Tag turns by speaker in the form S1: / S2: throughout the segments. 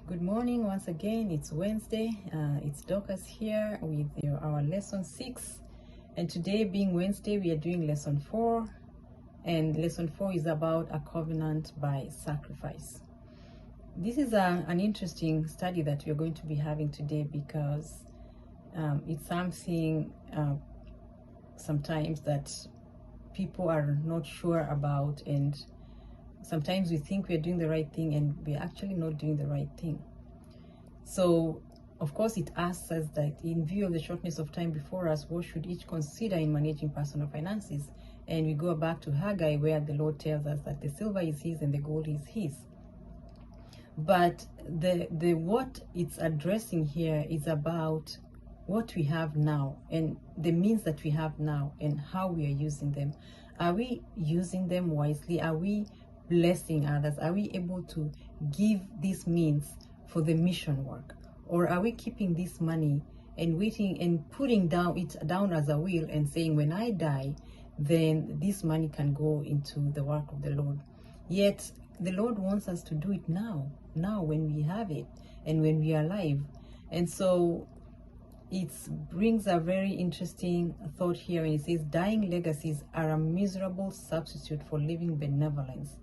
S1: Good morning once again. It's Wednesday. It's Dorcas here with our lesson 6, and today being Wednesday we are doing lesson 4, and lesson 4 is about a covenant by sacrifice. This is an interesting study that we are going to be having today because it's something sometimes that people are not sure about, and sometimes we think we're doing the right thing and we're actually not doing the right thing. So, of course, it asks us that in view of the shortness of time before us, what should each consider in managing personal finances? And we go back to Haggai, where the Lord tells us that the silver is His and the gold is His. But the what it's addressing here is about what we have now and the means that we have now and how we are using them. Are we using them wisely? Are we blessing others? Are we able to give these means for the mission work? Or are we keeping this money and waiting and putting it down as a will and saying, when I die, then this money can go into the work of the Lord? Yet the Lord wants us to do it now when we have it and when we are alive. And so it brings a very interesting thought here, and it says, dying legacies are a miserable substitute for living benevolence.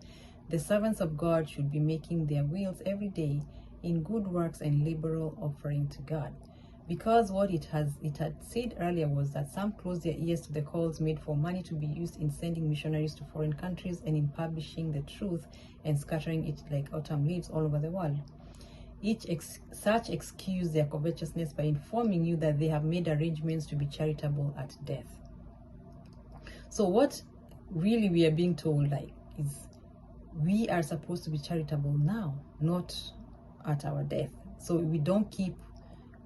S1: The servants of God should be making their wills every day in good works and liberal offering to God. Because what it had said earlier was that some close their ears to the calls made for money to be used in sending missionaries to foreign countries and in publishing the truth and scattering it like autumn leaves all over the world. Such excuse their covetousness by informing you that they have made arrangements to be charitable at death. So what really we are being told is we are supposed to be charitable now, not at our death. So we don't keep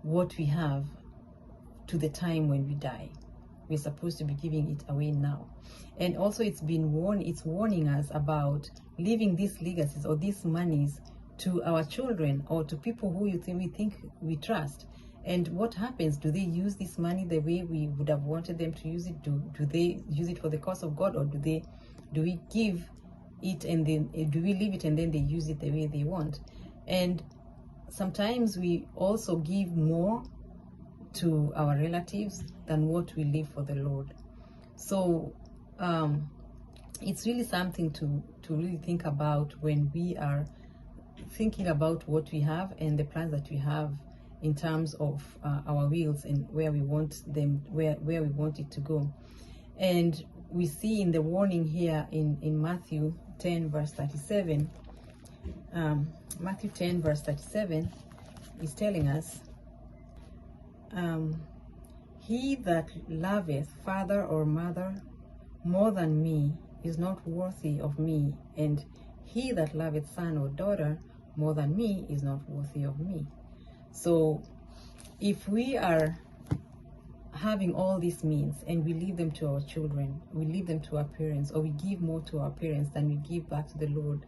S1: what we have to the time when we die. We're supposed to be giving it away now. And also it's warning us about leaving these legacies or these monies to our children or to people who we think we trust. And what happens? Do they use this money the way we would have wanted them to use it? Do they use it for the cause of God, or do we give it and then do we leave it and then they use it the way they want? And sometimes we also give more to our relatives than what we leave for the Lord. So it's really something to really think about when we are thinking about what we have and the plans that we have in terms of our wills and where we want them, where we want it to go. And we see in the warning here in Matthew 10 verse 37, Matthew 10 verse 37 is telling us, he that loveth father or mother more than me is not worthy of me, and he that loveth son or daughter more than me is not worthy of me. So if we are having all these means and we leave them to our children, we leave them to our parents, or we give more to our parents than we give back to the Lord,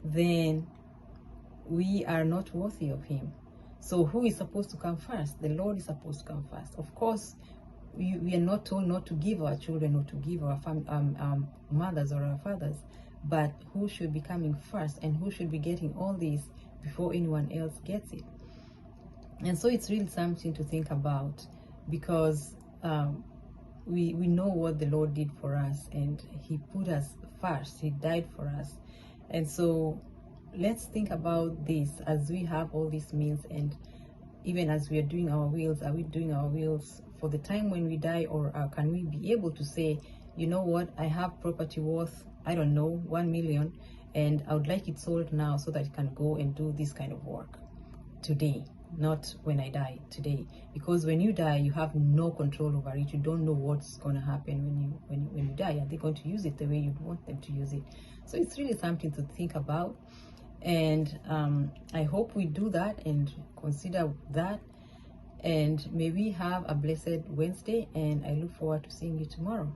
S1: then we are not worthy of Him. So who is supposed to come first? The Lord is supposed to come first. Of course, we are not told not to give our children or to give our mothers or our fathers, but who should be coming first and who should be getting all this before anyone else gets it? And so it's really something to think about, because we know what the Lord did for us, and He put us first. He died for us. And so let's think about this as we have all these means, and even as we are doing our wills. Are we doing our wills for the time when we die, or can we be able to say, you know what, I have property worth, I don't know, 1 million, and I would like it sold now so that I can go and do this kind of work today, not when I die, today. Because when you die, you have no control over it. You don't know what's going to happen when you die. Are they going to use it the way you want them to use it? So it's really something to think about. And I hope we do that and consider that. And may we have a blessed Wednesday, and I look forward to seeing you tomorrow.